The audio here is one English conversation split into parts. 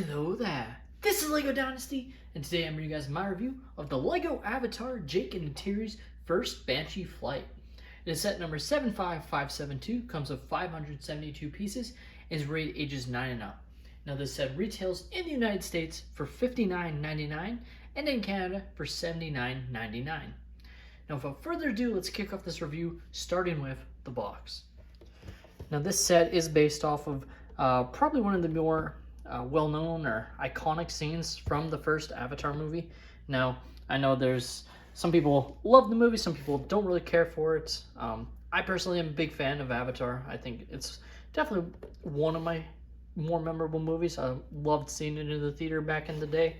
Hello there, this is LEGO Dynasty, and today I'm bringing you guys my review of the LEGO Avatar Jake and Neytiri's first Banshee flight. It is set number 75572, comes with 572 pieces, and is rated ages 9 and up. Now this set retails in the United States for $59.99 and in Canada for $79.99. Now without further ado, let's kick off this review starting with the box. Now this set is based off of probably one of the more well-known or iconic scenes from the first Avatar movie. Now, I know there's some people love the movie, some people don't really care for it. I personally am a big fan of Avatar. I think it's definitely one of my more memorable movies. I loved seeing it in the theater back in the day.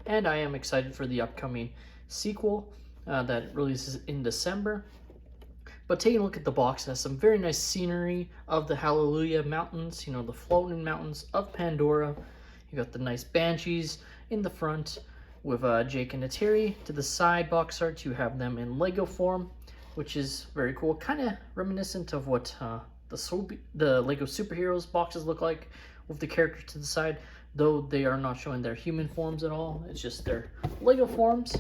And I am excited for the upcoming sequel that releases in December. But taking a look at the box, it has some very nice scenery of the Hallelujah Mountains, you know, the floating mountains of Pandora. You got the nice Banshees in the front with Jake and Neytiri. To the side box art, you have them in Lego form, which is very cool. Kind of reminiscent of what the Lego Superheroes boxes look like, with the characters to the side, though they are not showing their human forms at all. It's just their Lego forms.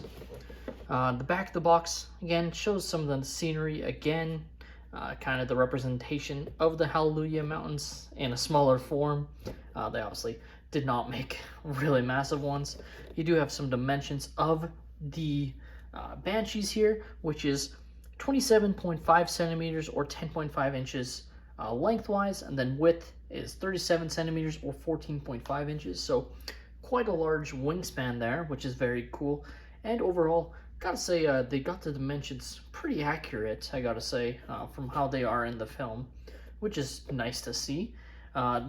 The back of the box, again, shows some of the scenery again, kind of the representation of the Hallelujah Mountains in a smaller form. They obviously did not make really massive ones. You do have some dimensions of the Banshees here, which is 27.5 centimeters or 10.5 inches lengthwise, and then width is 37 centimeters or 14.5 inches. So quite a large wingspan there, which is very cool. And overall, gotta say, they got the dimensions pretty accurate, I gotta say, from how they are in the film, which is nice to see.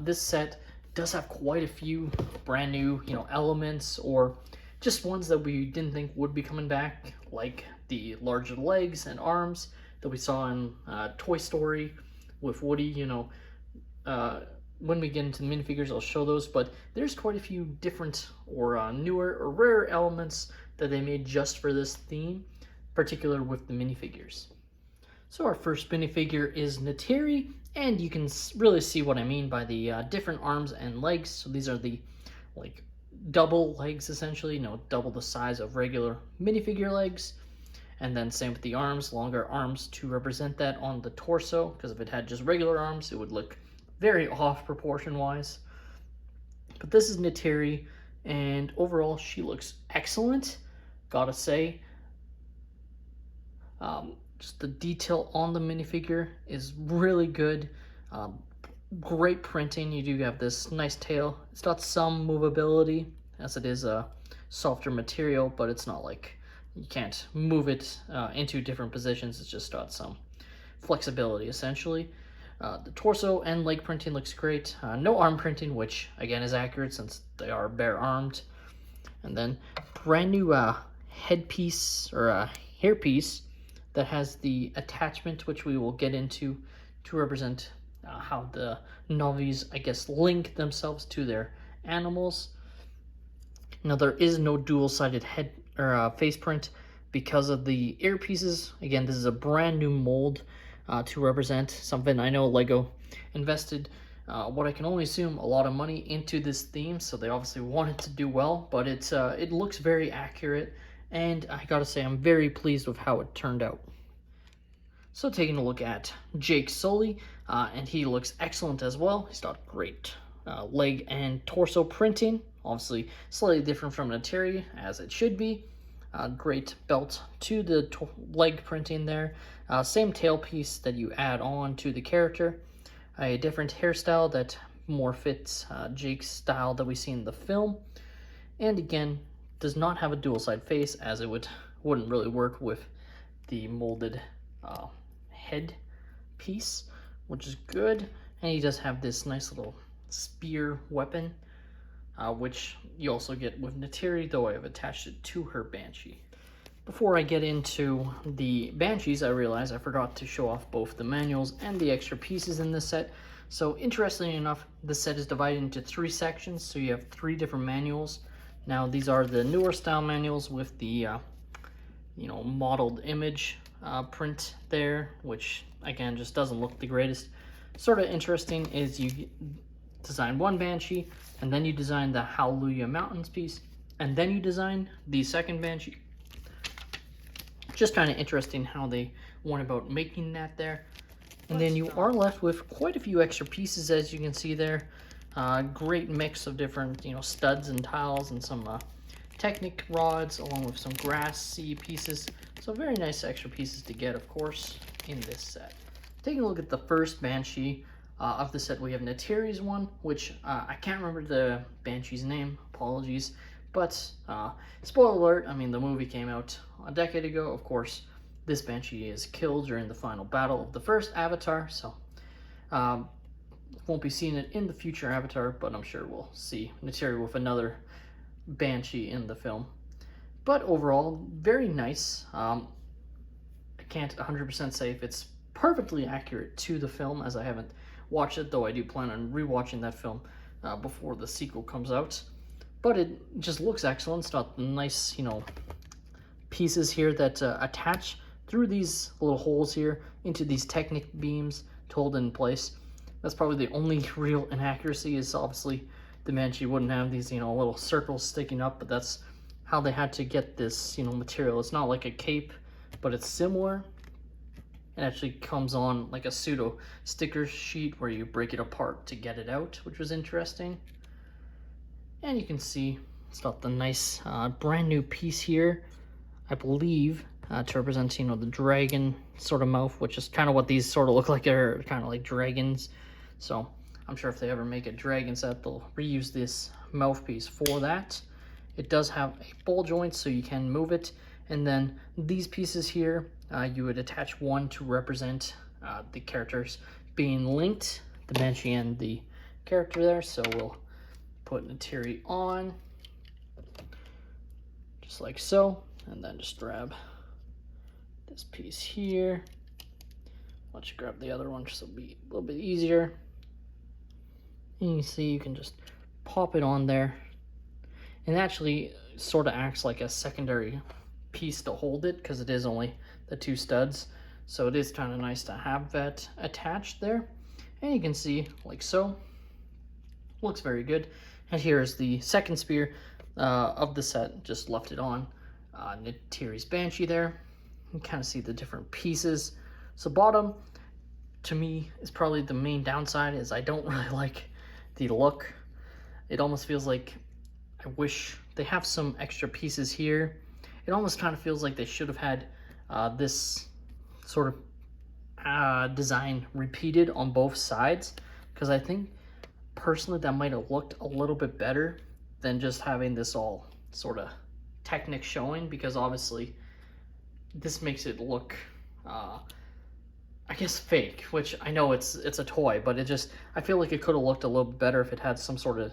This set does have quite a few brand new, elements, or just ones that we didn't think would be coming back, like the larger legs and arms that we saw in Toy Story with Woody. When we get into the minifigures, I'll show those, but there's quite a few different or newer or rare elements that they made just for this theme, particular with the minifigures. So our first minifigure is Neytiri, and you can really see what I mean by the different arms and legs. So these are the double legs, essentially, double the size of regular minifigure legs. And then same with the arms, longer arms to represent that on the torso, because if it had just regular arms, it would look very off proportion wise. But this is Neytiri, and overall she looks excellent, gotta say. Just the detail on the minifigure is really good. Great printing. You do have this nice tail. It's got some movability, as it is a softer material, but it's not like you can't move it into different positions. It's just got some flexibility, essentially. The torso and leg printing looks great. No arm printing, which again is accurate since they are bare armed. And then brand new headpiece or hairpiece that has the attachment, which we will get into, to represent how the Na'vis, I guess, link themselves to their animals. Now there is no dual-sided head or face print because of the earpieces. Again, this is a brand new mold to represent something. I know Lego invested what I can only assume a lot of money into this theme, so they obviously wanted to do well, but it looks very accurate, and I gotta say I'm very pleased with how it turned out. So taking a look at Jake Sully, and he looks excellent as well. He's got great leg and torso printing, obviously slightly different from Neytiri, as it should be. Great belt to the leg printing there. Same tailpiece that you add on to the character. A different hairstyle that more fits Jake's style that we see in the film. And again, does not have a dual side face, as it wouldn't really work with the molded head piece, which is good. And he does have this nice little spear weapon, which you also get with Neytiri, though I have attached it to her Banshee. Before I get into the Banshees, I realized I forgot to show off both the manuals and the extra pieces in this set. So interestingly enough, this set is divided into 3 sections, so you have 3 different manuals. Now these are the newer style manuals with the modeled image print there, which again just doesn't look the greatest. Sort of interesting is you design one Banshee, and then you design the Hallelujah Mountains piece, and then you design the second Banshee. Just kind of interesting how they went about making that there. And then you are left with quite a few extra pieces, as you can see there. Great mix of different, studs and tiles and some Technic rods, along with some grassy pieces. So very nice extra pieces to get, of course, in this set. Taking a look at the first Banshee of the set, we have Neytiri's one, which I can't remember the Banshee's name, apologies. But spoiler alert, I mean, the movie came out a decade ago. Of course, this Banshee is killed during the final battle of the first Avatar, so won't be seeing it in the future Avatar, but I'm sure we'll see Neytiri with another Banshee in the film. But overall, very nice. I can't 100% say if it's perfectly accurate to the film, as I haven't watched it, though I do plan on rewatching that film before the sequel comes out. But it just looks excellent. It's got nice, pieces here that attach through these little holes here into these Technic beams to hold it in place. That's probably the only real inaccuracy, is obviously the Banshee wouldn't have these, little circles sticking up, but that's how they had to get this, material. It's not like a cape, but it's similar. It actually comes on like a pseudo sticker sheet where you break it apart to get it out, which was interesting. And you can see it's got the nice brand new piece here, I believe, to represent, the dragon sort of mouth, which is kind of what these sort of look like. They're kind of like dragons. So I'm sure if they ever make a dragon set, they'll reuse this mouthpiece for that. It does have a ball joint, so you can move it. And then these pieces here, you would attach one to represent the characters being linked, the Banshee and the character there. So we'll put Neytiri on, just like so, and then just grab this piece here. Why don't you grab the other one, just so it'll be a little bit easier. And you see you can just pop it on there, and it actually sort of acts like a secondary piece to hold it, because it is only the two studs. So it is kind of nice to have that attached there. And you can see, like so, looks very good. And here's the second spear of the set, just left it on Neytiri's Banshee there. You can kind of see the different pieces. So bottom, to me, is probably the main downside, is I don't really like the look. It almost feels like I wish they have some extra pieces here. It almost kind of feels like they should have had this sort of design repeated on both sides, because I think personally that might have looked a little bit better than just having this all sort of Technic showing, because obviously this makes it look I guess fake, which I know it's a toy, but I feel like it could have looked a little bit better if it had some sort of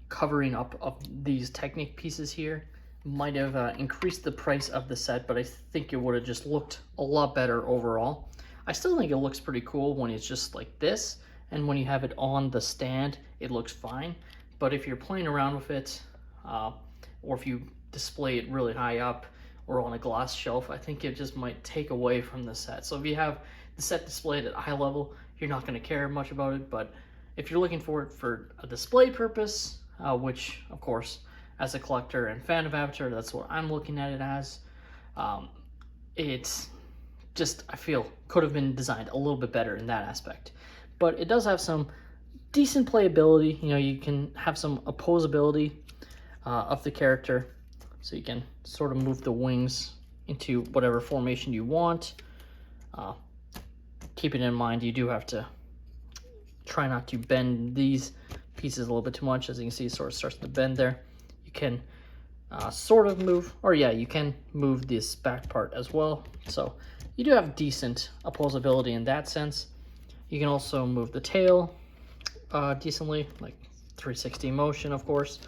covering up of these Technic pieces here. Might have increased the price of the set, but I think it would have just looked a lot better overall. I still think it looks pretty cool when it's just like this, and when you have it on the stand, it looks fine. But if you're playing around with it, or if you display it really high up or on a glass shelf, I think it just might take away from the set. So if you have the set displayed at eye level, you're not going to care much about it. But if you're looking for it for a display purpose, which of course, as a collector and fan of Avatar, that's what I'm looking at it as, it's just, I feel, could have been designed a little bit better in that aspect. But it does have some decent playability. You can have some opposability of the character, so you can sort of move the wings into whatever formation you want. Keeping in mind, you do have to try not to bend these pieces a little bit too much. As you can see, it sort of starts to bend there. You can sort of move, or yeah, you can move this back part as well. So you do have decent opposability in that sense. You can also move the tail decently, like 360 motion, of course.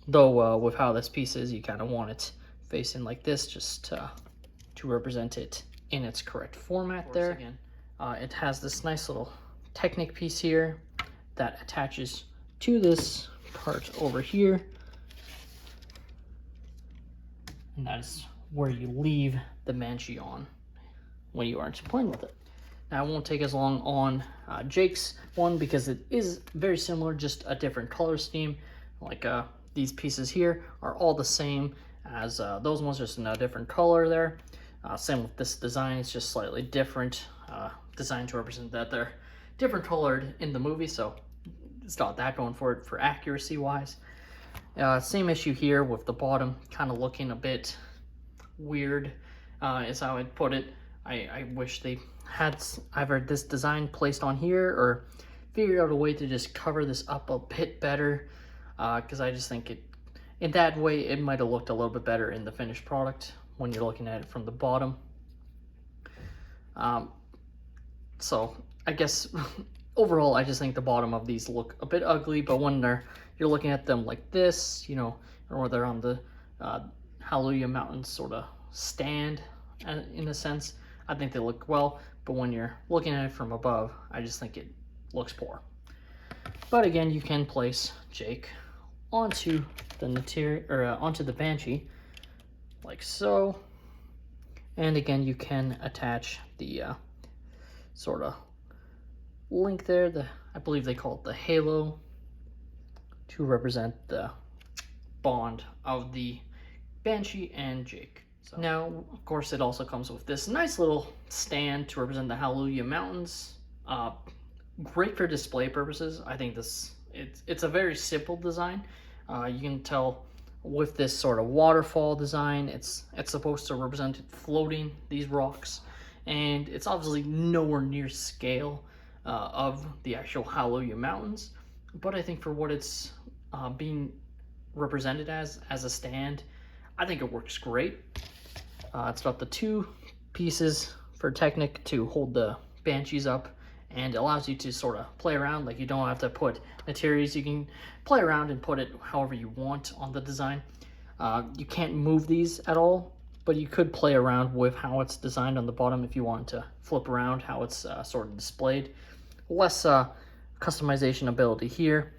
Though with how this piece is, you kind of want it facing like this, just to represent it in its correct format there. Again, it has this nice little Technic piece here that attaches to this part over here. And that is where you leave the Banshee on when you aren't playing with it. Now, I won't take as long on Jake's one because it is very similar, just a different color scheme. Like these pieces here are all the same as those ones, just in a different color there. Same with this design, it's just slightly different design to represent that they're different colored in the movie, so it's not that going for it for accuracy wise. Same issue here with the bottom kind of looking a bit weird, is how I'd put it. I wish they had either this design placed on here or figured out a way to just cover this up a bit better, because I just think it, in that way, it might have looked a little bit better in the finished product when you're looking at it from the bottom. So I guess overall, I just think the bottom of these look a bit ugly, but when you're looking at them like this, you know, or they're on the Hallelujah Mountain sort of stand, in a sense, I think they look well, but when you're looking at it from above, I just think it looks poor. But again, you can place Jake onto the Neytiri, or onto the Banshee, like so. And again, you can attach the sort of link there, I believe they call it the halo, to represent the bond of the Banshee and Jake. So now, of course, it also comes with this nice little stand to represent the Hallelujah Mountains. Great for display purposes. I think it's a very simple design. You can tell with this sort of waterfall design, it's supposed to represent it floating, these rocks, and it's obviously nowhere near scale of the actual Hallelujah Mountains, but I think for what it's being represented as a stand, I think it works great. It's got the two pieces for Technic to hold the Banshees up, and it allows you to sort of play around. Like, you don't have to put Neytiris, you can play around and put it however you want on the design. You can't move these at all, but you could play around with how it's designed on the bottom if you want to flip around how it's sort of displayed. Less customization ability here,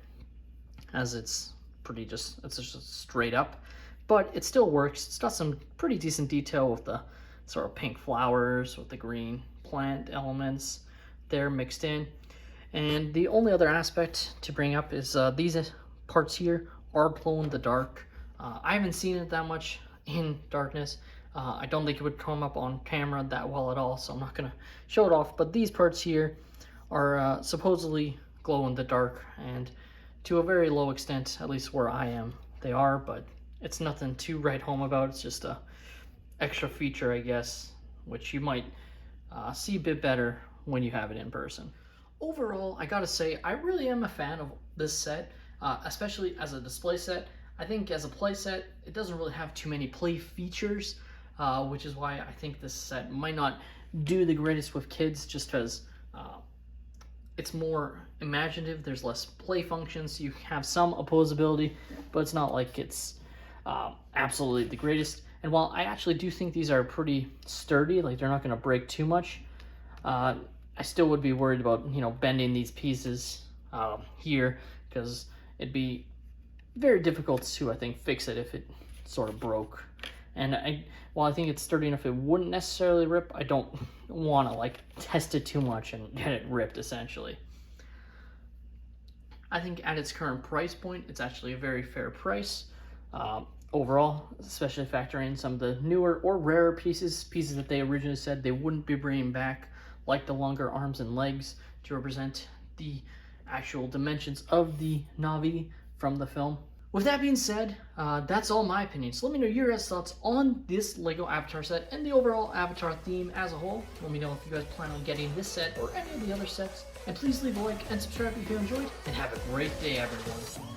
as it's just straight up, but it still works. It's got some pretty decent detail with the sort of pink flowers with the green plant elements there mixed in. And the only other aspect to bring up is these parts here are glow in the dark. I haven't seen it that much in darkness. I don't think it would come up on camera that well at all, so I'm not gonna show it off, but these parts here are supposedly glow in the dark, and to a very low extent, at least where I am, they are, but it's nothing to write home about. It's just a extra feature, I guess, which you might see a bit better when you have it in person. Overall, I gotta say, I really am a fan of this set, especially as a display set. I think as a play set, it doesn't really have too many play features, which is why I think this set might not do the greatest with kids, just because it's more imaginative. There's less play functions. You have some opposability, but it's not like it's absolutely the greatest. And while I actually do think these are pretty sturdy, like they're not going to break too much, I still would be worried about, you know, bending these pieces here, because it'd be very difficult to, I think, fix it if it sort of broke. And while I think it's sturdy enough, it wouldn't necessarily rip. I don't want to like test it too much and get it ripped, essentially. I think at its current price point, it's actually a very fair price overall, especially factoring in some of the newer or rarer pieces that they originally said they wouldn't be bringing back, like the longer arms and legs to represent the actual dimensions of the Na'vi from the film. With that being said, that's all my opinions. So let me know your guys' thoughts on this LEGO Avatar set and the overall Avatar theme as a whole. Let me know if you guys plan on getting this set or any of the other sets. And please leave a like and subscribe if you enjoyed. And have a great day, everyone.